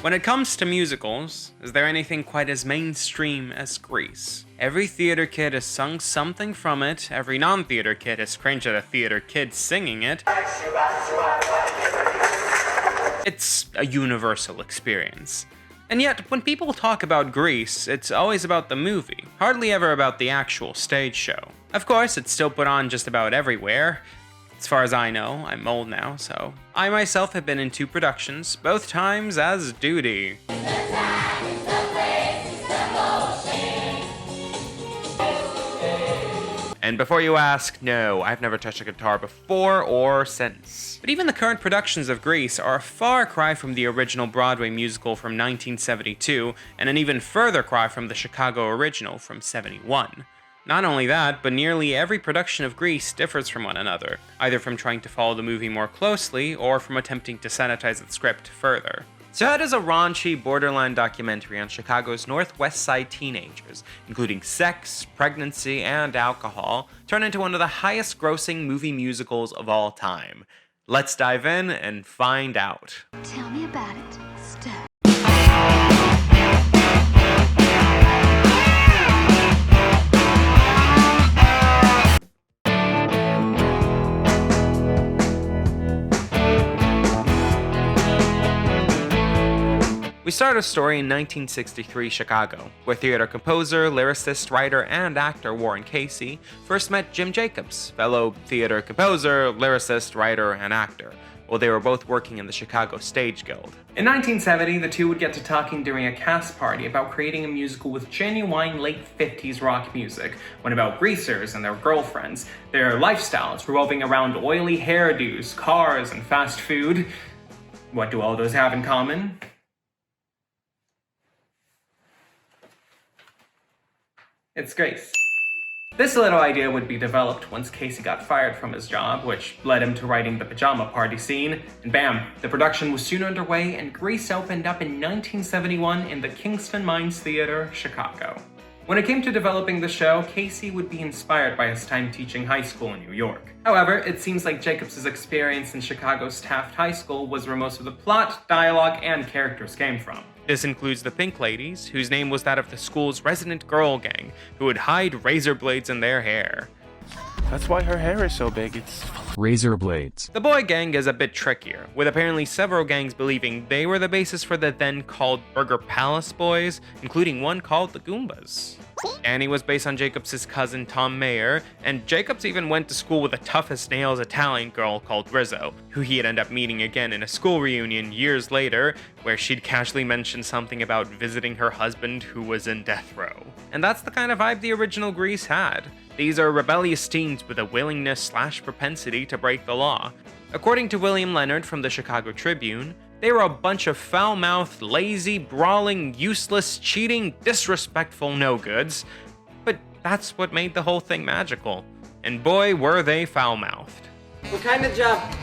When it comes to musicals, is there anything quite as mainstream as Grease? Every theater kid has sung something from it, every non-theater kid has cringed at a theater kid singing it. It's a universal experience. And yet, when people talk about Grease, it's always about the movie, hardly ever about the actual stage show. Of course, it's still put on just about everywhere. As far as I know, I'm old now, so I myself have been in 2 productions, both times as duty. And before you ask, no, I've never touched a guitar before or since. But even the current productions of Grease are a far cry from the original Broadway musical from 1972, and an even further cry from the Chicago original from '71. Not only that, but nearly every production of Grease differs from one another, either from trying to follow the movie more closely, or from attempting to sanitize the script further. So how does a raunchy, borderline documentary on Chicago's Northwest Side teenagers, including sex, pregnancy, and alcohol, turn into one of the highest-grossing movie musicals of all time? Let's dive in and find out. Tell me about it, Steph. We start our story in 1963 Chicago, where theater composer, lyricist, writer, and actor Warren Casey first met Jim Jacobs, fellow theater composer, lyricist, writer, and actor, while they were both working in the Chicago Stage Guild. In 1970, the two would get to talking during a cast party about creating a musical with genuine late 50s rock music, one about greasers and their girlfriends, their lifestyles revolving around oily hairdos, cars, and fast food. What do all those have in common? It's Grease. This little idea would be developed once Casey got fired from his job, which led him to writing the pajama party scene, and bam, the production was soon underway and Grease opened up in 1971 in the Kingston Mines Theater, Chicago. When it came to developing the show, Casey would be inspired by his time teaching high school in New York. However, it seems like Jacobs' experience in Chicago's Taft High School was where most of the plot, dialogue, and characters came from. This includes the Pink Ladies, whose name was that of the school's resident girl gang, who would hide razor blades in their hair. That's why her hair is so big, it's full of razor blades. The boy gang is a bit trickier, with apparently several gangs believing they were the basis for the then called Burger Palace Boys, including one called the Goombas. Annie was based on Jacobs' cousin Tom Mayer, and Jacobs even went to school with a tough-as-nails Italian girl called Rizzo, who he'd end up meeting again in a school reunion years later, where she'd casually mention something about visiting her husband who was in death row. And that's the kind of vibe the original Grease had. These are rebellious teens with a willingness/propensity to break the law. According to William Leonard from the Chicago Tribune, they were a bunch of foul-mouthed, lazy, brawling, useless, cheating, disrespectful no-goods. But that's what made the whole thing magical. And boy, were they foul-mouthed. What kind of job?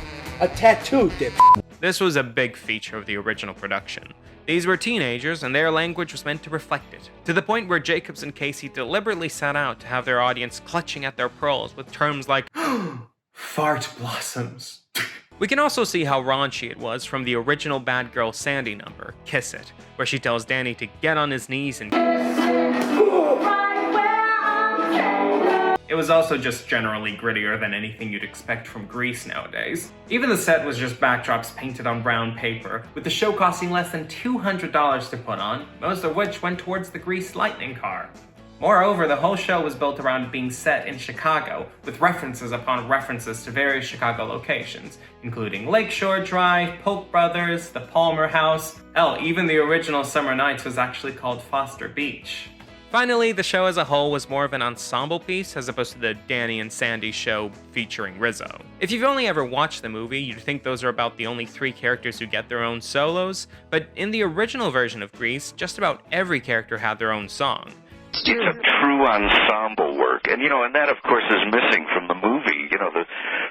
A tattoo, dip. This was a big feature of the original production. These were teenagers, and their language was meant to reflect it, to the point where Jacobs and Casey deliberately set out to have their audience clutching at their pearls with terms like fart blossoms. We can also see how raunchy it was from the original Bad Girl Sandy number, Kiss It, where she tells Danny to get on his knees and it was also just generally grittier than anything you'd expect from Grease nowadays. Even the set was just backdrops painted on brown paper, with the show costing less than $200 to put on, most of which went towards the Grease Lightning car. Moreover, the whole show was built around being set in Chicago, with references upon references to various Chicago locations, including Lakeshore Drive, Polk Brothers, the Palmer House. Hell, even the original Summer Nights was actually called Foster Beach. Finally, the show as a whole was more of an ensemble piece as opposed to the Danny and Sandy show featuring Rizzo. If you've only ever watched the movie, you'd think those are about the only 3 characters who get their own solos, but in the original version of Grease, just about every character had their own song. It's a true ensemble work, and and that of course is missing from the movie.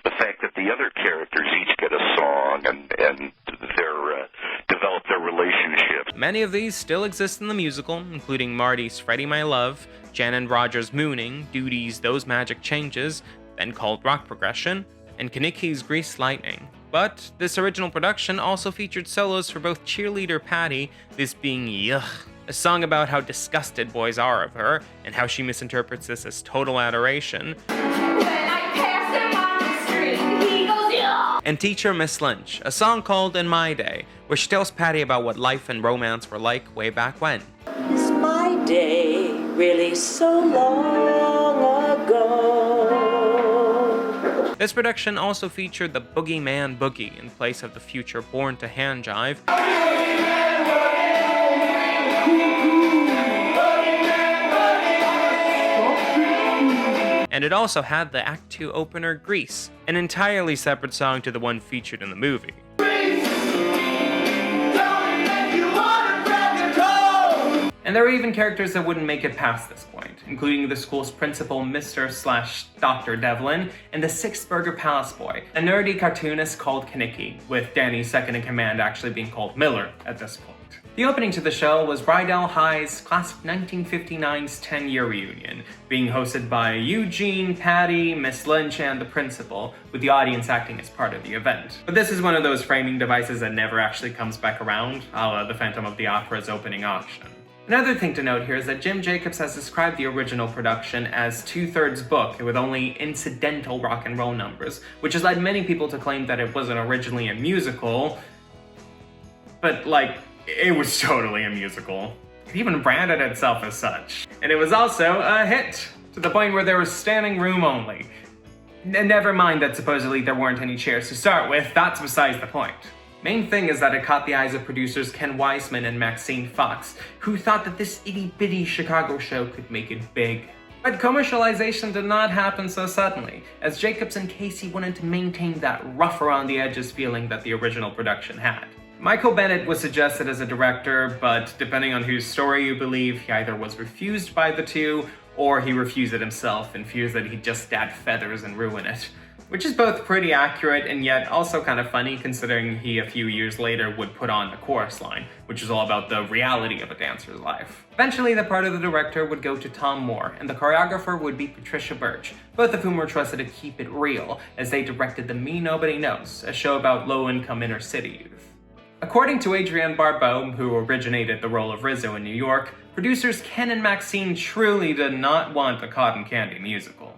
The fact that the other characters each get a song and they're develop their relationship. Many of these still exist in the musical, including Marty's Freddie My Love, Jan and Roger's Mooning, Duty's Those Magic Changes, then called Rock Progression, and Kanicki's Grease Lightning. But this original production also featured solos for both cheerleader Patty, this being Yuck, a song about how disgusted boys are of her, and how she misinterprets this as total adoration, and Teacher Miss Lynch, a song called In My Day, where she tells Patty about what life and romance were like way back when. Is my day really so long ago? This production also featured the Boogeyman Boogie in place of the future Born to Hand Jive, and it also had the Act 2 opener Grease, an entirely separate song to the one featured in the movie. And there were even characters that wouldn't make it past this point, including the school's principal, Mr./Dr. Devlin, and the sixth Burger Palace boy, a nerdy cartoonist called Kaneki, with Danny's second-in-command actually being called Miller at this point. The opening to the show was Rydell High's Class of 1959's 10-year reunion, being hosted by Eugene, Patty, Miss Lynch, and the principal, with the audience acting as part of the event. But this is one of those framing devices that never actually comes back around, a la the Phantom of the Opera's opening auction. Another thing to note here is that Jim Jacobs has described the original production as two-thirds book with only incidental rock and roll numbers, which has led many people to claim that it wasn't originally a musical, but it was totally a musical. It even branded itself as such. And it was also a hit, to the point where there was standing room only. Never mind that supposedly there weren't any chairs to start with, that's besides the point. Main thing is that it caught the eyes of producers Ken Weisman and Maxine Fox, who thought that this itty-bitty Chicago show could make it big. But commercialization did not happen so suddenly, as Jacobs and Casey wanted to maintain that rough around the edges feeling that the original production had. Michael Bennett was suggested as a director, but depending on whose story you believe, he either was refused by the two, or he refused it himself and fears that he'd just add feathers and ruin it. Which is both pretty accurate and yet also kind of funny, considering he a few years later would put on the chorus line, which is all about the reality of a dancer's life. Eventually, the part of the director would go to Tom Moore, and the choreographer would be Patricia Birch, both of whom were trusted to keep it real, as they directed The Me Nobody Knows, a show about low-income inner-city youth. According to Adrienne Barbeau, who originated the role of Rizzo in New York, producers Ken and Maxine truly did not want a cotton candy musical.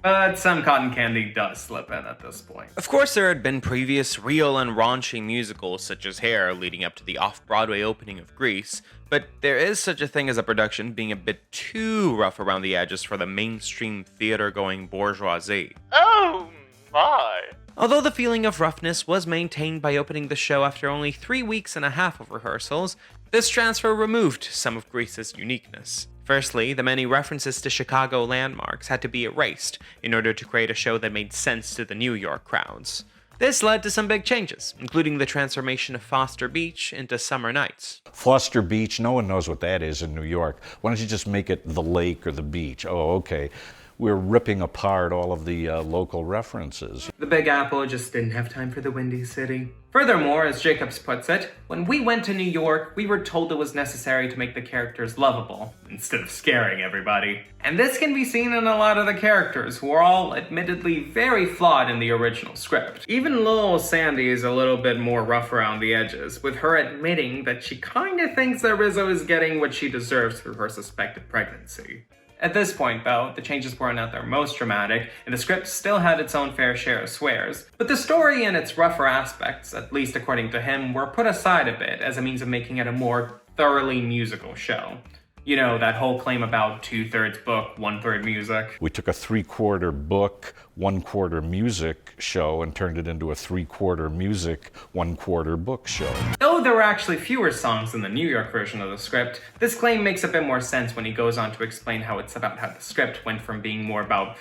But some cotton candy does slip in at this point. Of course, there had been previous real and raunchy musicals such as Hair leading up to the off-Broadway opening of Grease, but there is such a thing as a production being a bit too rough around the edges for the mainstream theater-going bourgeoisie. Oh my. Although the feeling of roughness was maintained by opening the show after only 3 weeks and a half of rehearsals, this transfer removed some of Grease's uniqueness. Firstly, the many references to Chicago landmarks had to be erased in order to create a show that made sense to the New York crowds. This led to some big changes, including the transformation of Foster Beach into Summer Nights. Foster Beach, no one knows what that is in New York. Why don't you just make it the lake or the beach? Oh, okay. We're ripping apart all of the local references. The Big Apple just didn't have time for the Windy City. Furthermore, as Jacobs puts it, when we went to New York, we were told it was necessary to make the characters lovable, instead of scaring everybody. And this can be seen in a lot of the characters, who are all admittedly very flawed in the original script. Even little Sandy is a little bit more rough around the edges, with her admitting that she kinda thinks that Rizzo is getting what she deserves through her suspected pregnancy. At this point, though, the changes weren't at their most dramatic, and the script still had its own fair share of swears. But the story and its rougher aspects, at least according to him, were put aside a bit as a means of making it a more thoroughly musical show. You know, that whole claim about 2/3 book, 1/3 music. We took a 3/4 book, 1/4 music show and turned it into a 3/4 music, 1/4 book show. Though there were actually fewer songs in the New York version of the script, this claim makes a bit more sense when he goes on to explain how it's about how the script went from being more about,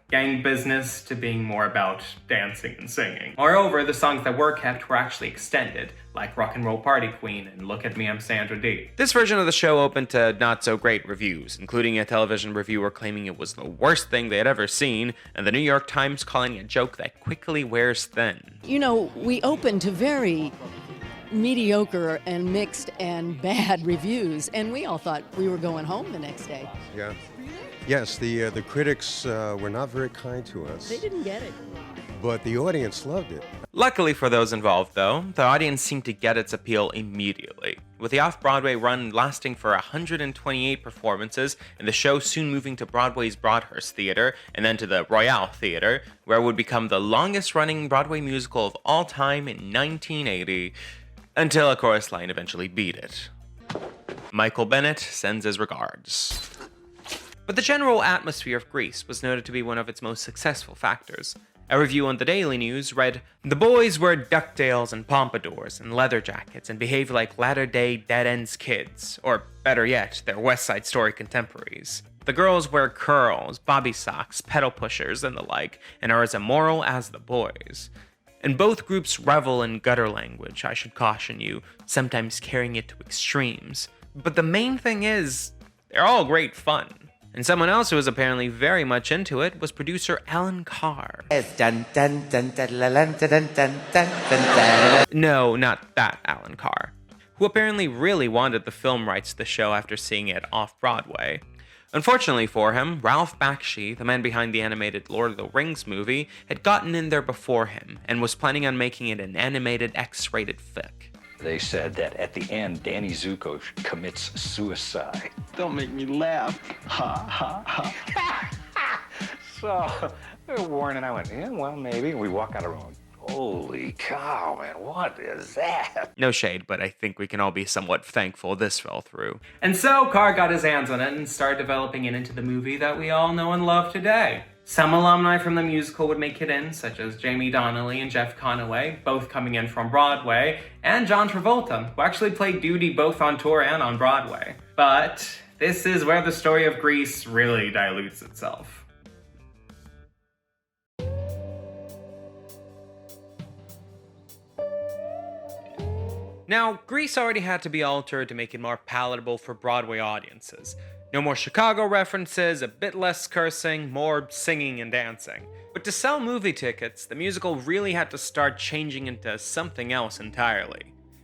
gang business to being more about dancing and singing. Moreover, the songs that were kept were actually extended, like Rock and Roll Party Queen and Look at Me, I'm Sandra Dee. This version of the show opened to not so great reviews, including a television reviewer claiming it was the worst thing they had ever seen, and the New York Times calling it a joke that quickly wears thin. We opened to very mediocre and mixed and bad reviews, and we all thought we were going home the next day. Yeah. Yes, the critics were not very kind to us. They didn't get it. But the audience loved it. Luckily for those involved, though, the audience seemed to get its appeal immediately, with the off-Broadway run lasting for 128 performances, and the show soon moving to Broadway's Broadhurst Theater, and then to the Royale Theater, where it would become the longest-running Broadway musical of all time in 1980, until a chorus line eventually beat it. Michael Bennett sends his regards. But the general atmosphere of Grease was noted to be one of its most successful factors. A review on the Daily News read, "The boys wear ducktails and pompadours and leather jackets and behave like latter-day dead-ends kids, or better yet, their West Side Story contemporaries. The girls wear curls, bobby socks, pedal pushers, and the like, and are as immoral as the boys. And both groups revel in gutter language, I should caution you, sometimes carrying it to extremes. But the main thing is, they're all great fun." And someone else who was apparently very much into it was producer Alan Carr. No, not that Alan Carr, who apparently really wanted the film rights to the show after seeing it off-Broadway. Unfortunately for him, Ralph Bakshi, the man behind the animated Lord of the Rings movie, had gotten in there before him and was planning on making it an animated X-rated fic. They said that at the end, Danny Zuko commits suicide. Don't make me laugh. Ha, ha, ha. So, Warren and I went, yeah, well, maybe. We walk out of the room. Holy cow, man, what is that? No shade, but I think we can all be somewhat thankful this fell through. And so Carr got his hands on it and started developing it into the movie that we all know and love today. Some alumni from the musical would make it in, such as Jamie Donnelly and Jeff Conaway, both coming in from Broadway, and John Travolta, who actually played duty both on tour and on Broadway. But this is where the story of Grease really dilutes itself. Now, Grease already had to be altered to make it more palatable for Broadway audiences. No more Chicago references, a bit less cursing, more singing and dancing. But to sell movie tickets, the musical really had to start changing into something else entirely.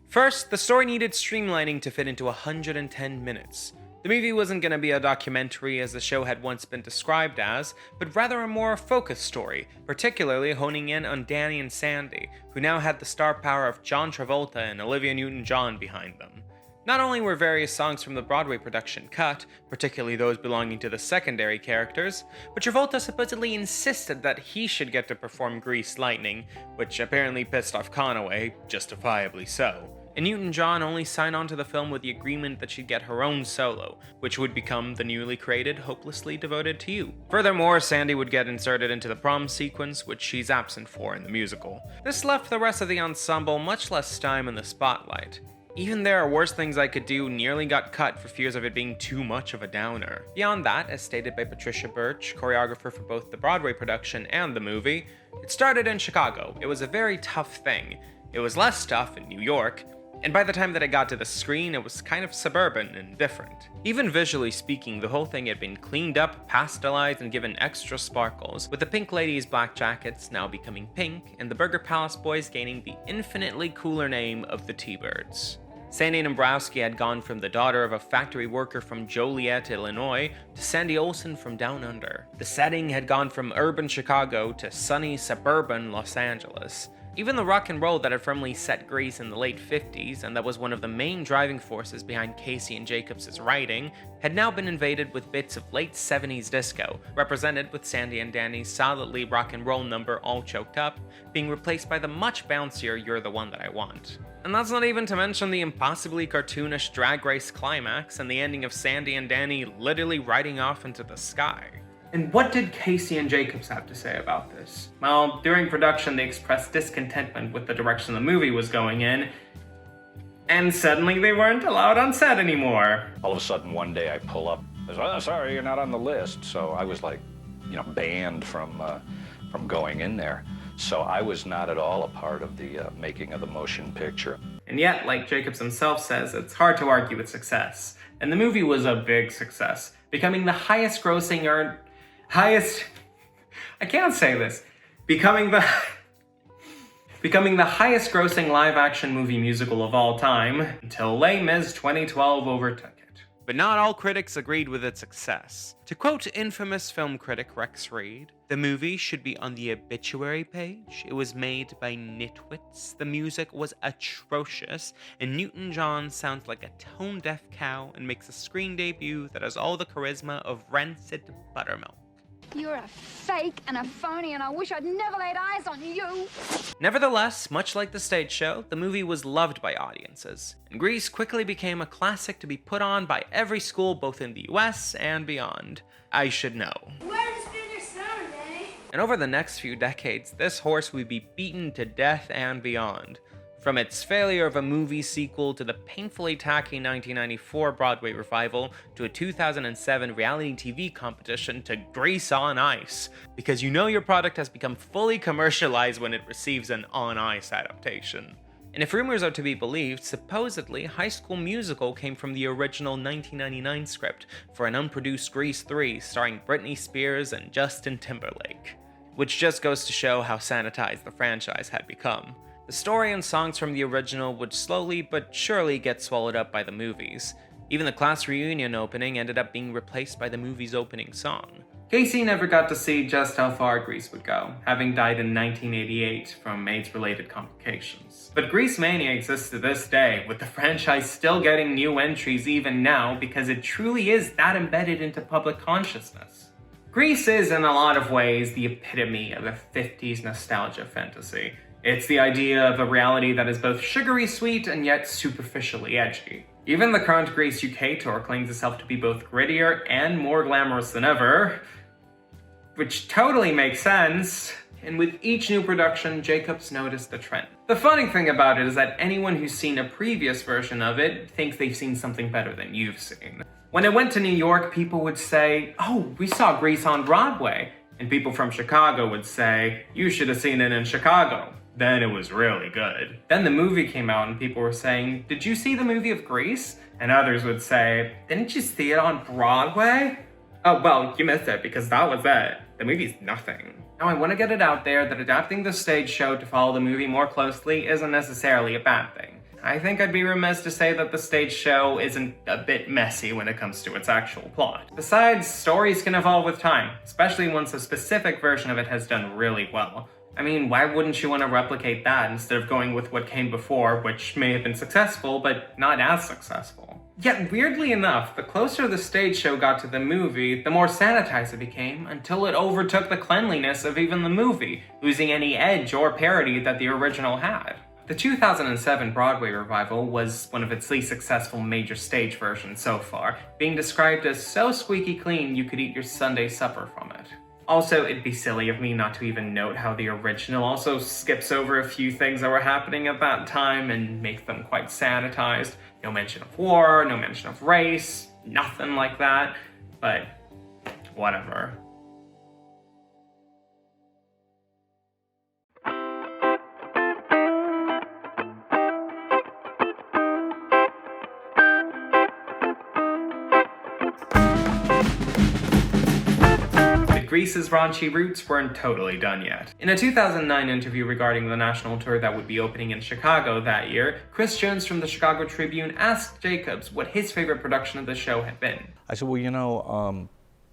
First, the story needed streamlining to fit into 110 minutes. The movie wasn't going to be a documentary as the show had once been described as, but rather a more focused story, particularly honing in on Danny and Sandy, who now had the star power of John Travolta and Olivia Newton-John behind them. Not only were various songs from the Broadway production cut, particularly those belonging to the secondary characters, but Travolta supposedly insisted that he should get to perform Grease Lightning, which apparently pissed off Conaway, justifiably so. And Newton-John only signed on to the film with the agreement that she'd get her own solo, which would become the newly created Hopelessly Devoted to You. Furthermore, Sandy would get inserted into the prom sequence, which she's absent for in the musical. This left the rest of the ensemble much less time in the spotlight. Even There Are Worse Things I Could Do nearly got cut for fears of it being too much of a downer. Beyond that, as stated by Patricia Birch, choreographer for both the Broadway production and the movie, it started in Chicago. It was a very tough thing. It was less tough in New York, and by the time that it got to the screen, it was kind of suburban and different. Even visually speaking, the whole thing had been cleaned up, pastelized, and given extra sparkles, with the Pink Ladies' black jackets now becoming pink, and the Burger Palace Boys gaining the infinitely cooler name of the T-Birds. Sandy Dombrowski had gone from the daughter of a factory worker from Joliet, Illinois, to Sandy Olsen from Down Under. The setting had gone from urban Chicago to sunny suburban Los Angeles. Even the rock and roll that had firmly set Grease in the late 50s, and that was one of the main driving forces behind Casey and Jacobs' writing, had now been invaded with bits of late 70s disco, represented with Sandy and Danny's solidly rock and roll number All Choked Up, being replaced by the much bouncier You're the One That I Want. And that's not even to mention the impossibly cartoonish drag race climax and the ending of Sandy and Danny literally riding off into the sky. And what did Casey and Jacobs have to say about this? Well, during production they expressed discontentment with the direction the movie was going in, and suddenly they weren't allowed on set anymore. All of a sudden, one day I pull up, I said, oh, sorry, you're not on the list. So I was like, banned from going in there. So I was not at all a part of the making of the motion picture. And yet, like Jacobs himself says, it's hard to argue with success. And the movie was a big success, becoming the highest grossing I can't say this. Becoming the becoming the highest grossing live-action movie musical of all time, until Les Mis 2012 overtook it. But not all critics agreed with its success. To quote infamous film critic Rex Reed, "The movie should be on the obituary page. It was made by nitwits. The music was atrocious, and Newton-John sounds like a tone-deaf cow and makes a screen debut that has all the charisma of rancid buttermilk." You're a fake and a phony, and I wish I'd never laid eyes on you. Nevertheless, much like the stage show, the movie was loved by audiences, and Grease quickly became a classic to be put on by every school both in the US and beyond. I should know. Where did you spend your summer, Danny? And over the next few decades, this horse would be beaten to death and beyond. From its failure of a movie sequel to the painfully tacky 1994 Broadway revival to a 2007 reality TV competition to Grease on Ice, because you know your product has become fully commercialized when it receives an on ice adaptation. And if rumors are to be believed, supposedly High School Musical came from the original 1999 script for an unproduced Grease 3 starring Britney Spears and Justin Timberlake, which just goes to show how sanitized the franchise had become. The story and songs from the original would slowly but surely get swallowed up by the movies. Even the class reunion opening ended up being replaced by the movie's opening song. Casey never got to see just how far Grease would go, having died in 1988 from AIDS-related complications. But Grease mania exists to this day, with the franchise still getting new entries even now because it truly is that embedded into public consciousness. Grease is, in a lot of ways, the epitome of a 50s nostalgia fantasy. It's the idea of a reality that is both sugary sweet and yet superficially edgy. Even the current Grease UK tour claims itself to be both grittier and more glamorous than ever, which totally makes sense. And with each new production, Jacobs noticed the trend. The funny thing about it is that anyone who's seen a previous version of it thinks they've seen something better than you've seen. When it went to New York, people would say, "Oh, we saw Grease on Broadway." And people from Chicago would say, "You should have seen it in Chicago. Then it was really good." Then the movie came out and people were saying, "Did you see the movie of Grease?" And others would say, "Didn't you see it on Broadway?" "Oh, well, you missed it because that was it. The movie's nothing." Now I want to get it out there that adapting the stage show to follow the movie more closely isn't necessarily a bad thing. I think I'd be remiss to say that the stage show isn't a bit messy when it comes to its actual plot. Besides, stories can evolve with time, especially once a specific version of it has done really well. I mean, why wouldn't you want to replicate that instead of going with what came before, which may have been successful, but not as successful? Yet, weirdly enough, the closer the stage show got to the movie, the more sanitized it became, until it overtook the cleanliness of even the movie, losing any edge or parody that the original had. The 2007 Broadway revival was one of its least successful major stage versions so far, being described as so squeaky clean you could eat your Sunday supper from it. Also, it'd be silly of me not to even note how the original also skips over a few things that were happening at that time and makes them quite sanitized. No mention of war, no mention of race, nothing like that, but whatever. Grease's raunchy roots weren't totally done yet. In a 2009 interview regarding the national tour that would be opening in Chicago that year, Chris Jones from the Chicago Tribune asked Jacobs what his favorite production of the show had been. I said, well, you know,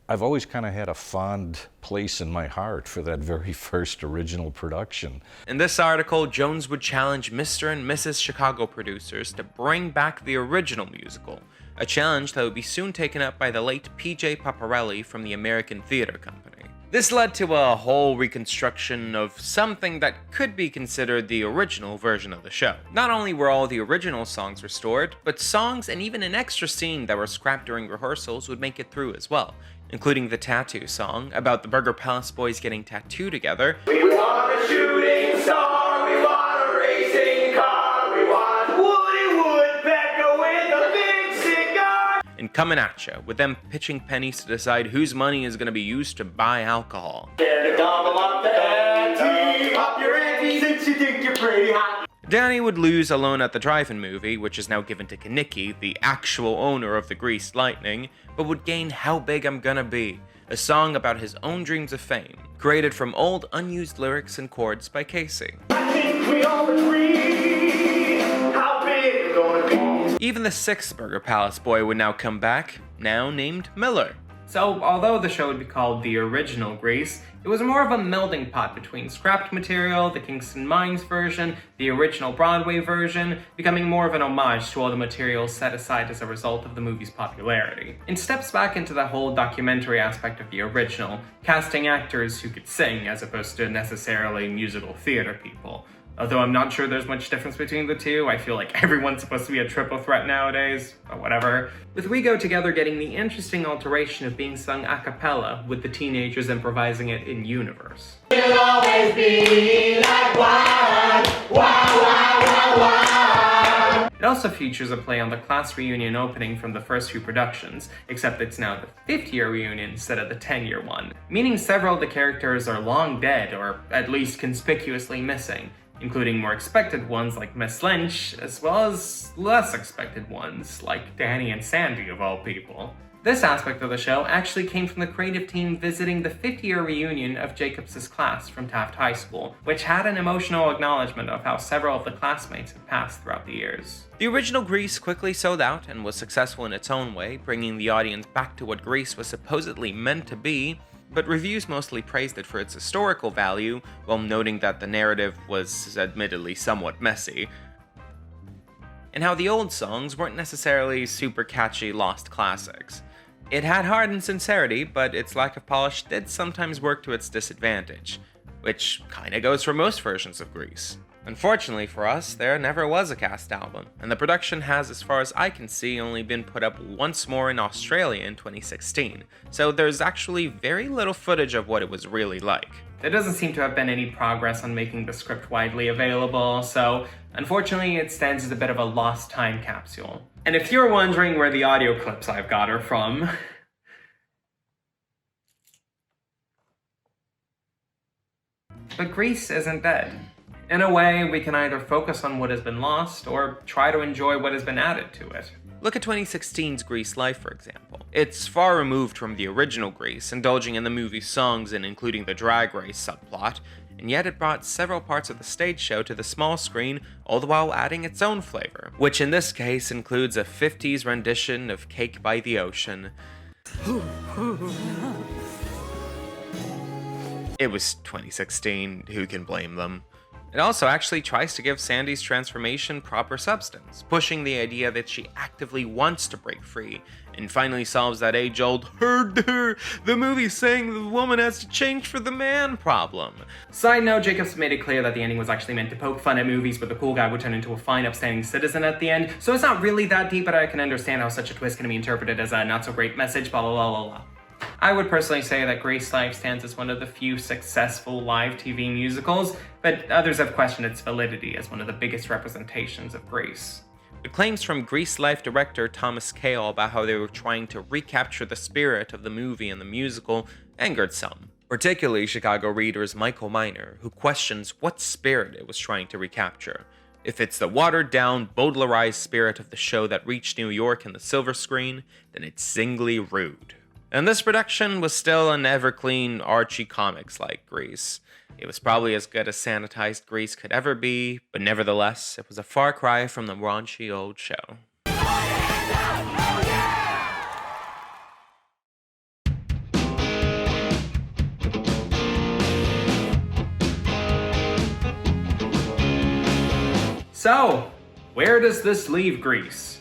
I've always kind of had a fond place in my heart for that very first original production. In this article, Jones would challenge Mr. and Mrs. Chicago producers to bring back the original musical, a challenge that would be soon taken up by the late P.J. Paparelli from the American Theater Company. This led to a whole reconstruction of something that could be considered the original version of the show. Not only were all the original songs restored, but songs and even an extra scene that were scrapped during rehearsals would make it through as well, including the tattoo song about the Burger Palace boys getting tattooed together. We want a shooting star, we want a racing car, we want Woody Woodpecker with a big cigar. And Coming At Ya, with them pitching pennies to decide whose money is going to be used to buy alcohol. Better gobble up the ante, up your ante since you think you're pretty hot. Danny would lose Alone at the Drive-In movie, which is now given to Kenickie, the actual owner of the Greased Lightning, but would gain How Big I'm Gonna Be, a song about his own dreams of fame, created from old unused lyrics and chords by Casey. I think we all agree how big it's gonna be. Even the sixth Burger Palace boy would now come back, now named Miller. So, although the show would be called The Original Grease, it was more of a melding pot between scrapped material, the Kingston Mines version, the original Broadway version, becoming more of an homage to all the materials set aside as a result of the movie's popularity. It steps back into the whole documentary aspect of the original, casting actors who could sing as opposed to necessarily musical theater people. Although I'm not sure there's much difference between the two, I feel like everyone's supposed to be a triple threat nowadays, but whatever. With We Go Together getting the interesting alteration of being sung a cappella, with the teenagers improvising it in universe. It'll always be like wild, wild, wild, wild, wild. It also features a play on the class reunion opening from the first few productions, except it's now the 5th-year reunion instead of the 10-year one, meaning several of the characters are long dead, or at least conspicuously missing, including more expected ones like Miss Lynch, as well as less expected ones like Danny and Sandy of all people. This aspect of the show actually came from the creative team visiting the 50-year reunion of Jacobs' class from Taft High School, which had an emotional acknowledgement of how several of the classmates had passed throughout the years. The original Grease quickly sold out and was successful in its own way, bringing the audience back to what Grease was supposedly meant to be, but reviews mostly praised it for its historical value, while noting that the narrative was admittedly somewhat messy, and how the old songs weren't necessarily super catchy lost classics. It had heart and sincerity, but its lack of polish did sometimes work to its disadvantage, which kinda goes for most versions of Grease. Unfortunately for us, there never was a cast album, and the production has, as far as I can see, only been put up once more in Australia in 2016, so there's actually very little footage of what it was really like. There doesn't seem to have been any progress on making the script widely available, so unfortunately it stands as a bit of a lost time capsule. And if you're wondering where the audio clips I've got are from, but Grease isn't dead. In a way, we can either focus on what has been lost, or try to enjoy what has been added to it. Look at 2016's Grease Life, for example. It's far removed from the original Grease, indulging in the movie's songs and including the drag race subplot, and yet it brought several parts of the stage show to the small screen, all the while adding its own flavor, which in this case includes a 50s rendition of Cake by the Ocean. It was 2016, who can blame them? It also actually tries to give Sandy's transformation proper substance, pushing the idea that she actively wants to break free, and finally solves that age-old the movie's saying the woman has to change for the man problem. Side note, Jacobs made it clear that the ending was actually meant to poke fun at movies where the cool guy would turn into a fine, upstanding citizen at the end, so it's not really that deep, but I can understand how such a twist can be interpreted as a not-so-great message, blah blah blah blah blah. I would personally say that Grease Life stands as one of the few successful live TV musicals, but others have questioned its validity as one of the biggest representations of Grease. The claims from Grease Life director Thomas Kail about how they were trying to recapture the spirit of the movie and the musical angered some, particularly Chicago readers Michael Miner, who questions what spirit it was trying to recapture. If it's the watered-down, Baudelaireized spirit of the show that reached New York in the silver screen, then it's singly rude. And this production was still an ever-clean Archie comics like Grease. It was probably as good as sanitized Grease could ever be, but nevertheless, it was a far cry from the raunchy old show. So, where does this leave Grease?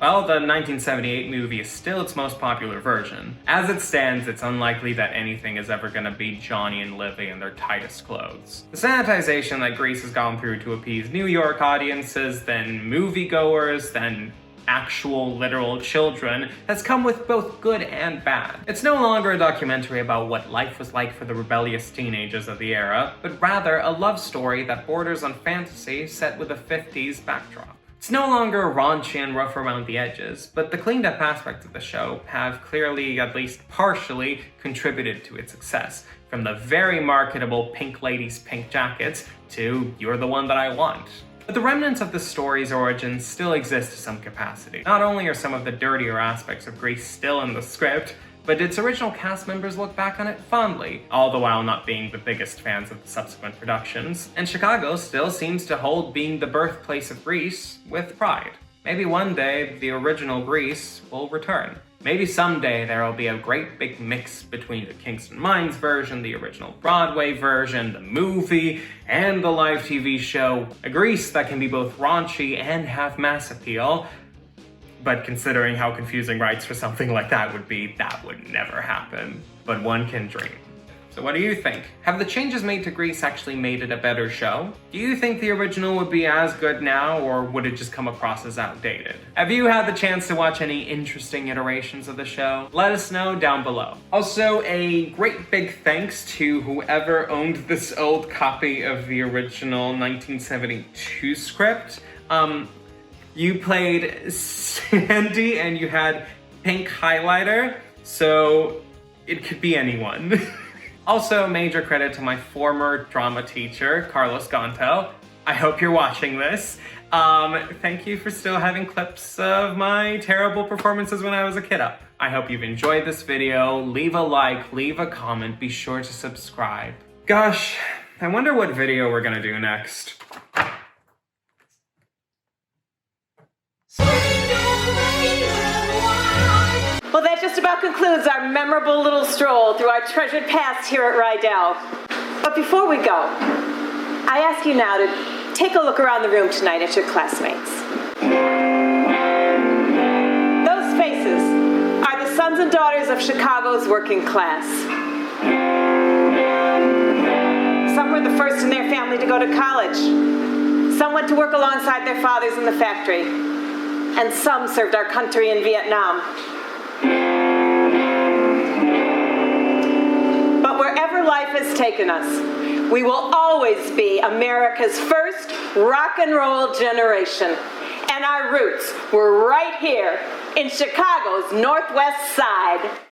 Well, the 1978 movie is still its most popular version. As it stands, it's unlikely that anything is ever gonna beat Johnny and Livy in their tightest clothes. The sanitization that Grease has gone through to appease New York audiences, then moviegoers, then actual literal children, has come with both good and bad. It's no longer a documentary about what life was like for the rebellious teenagers of the era, but rather a love story that borders on fantasy set with a 50s backdrop. It's no longer raunchy and rough around the edges, but the cleaned up aspects of the show have clearly, at least partially, contributed to its success. From the very marketable Pink Ladies Pink Jackets to You're the One That I Want. But the remnants of the story's origins still exist to some capacity. Not only are some of the dirtier aspects of Grease still in the script, but its original cast members look back on it fondly, all the while not being the biggest fans of the subsequent productions, and Chicago still seems to hold being the birthplace of Grease with pride. Maybe one day the original Grease will return. Maybe someday there will be a great big mix between the Kingston Mines version, the original Broadway version, the movie, and the live TV show. A Grease that can be both raunchy and have mass appeal. But considering how confusing rights for something like that would be, that would never happen. But one can dream. So what do you think? Have the changes made to Grease actually made it a better show? Do you think the original would be as good now, or would it just come across as outdated? Have you had the chance to watch any interesting iterations of the show? Let us know down below. Also, a great big thanks to whoever owned this old copy of the original 1972 script. You played Sandy and you had pink highlighter, so it could be anyone. Also, major credit to my former drama teacher, Carlos Gonto. I hope you're watching this. Thank you for still having clips of my terrible performances when I was a kid up. I hope you've enjoyed this video. Leave a like, leave a comment, be sure to subscribe. Gosh, I wonder what video we're gonna do next. Well, that just about concludes our memorable little stroll through our treasured past here at Rydell. But before we go, I ask you now to take a look around the room tonight at your classmates. Those faces are the sons and daughters of Chicago's working class. Some were the first in their family to go to college. Some went to work alongside their fathers in the factory. And some served our country in Vietnam. But wherever life has taken us, we will always be America's first rock and roll generation. And our roots were right here in Chicago's Northwest Side.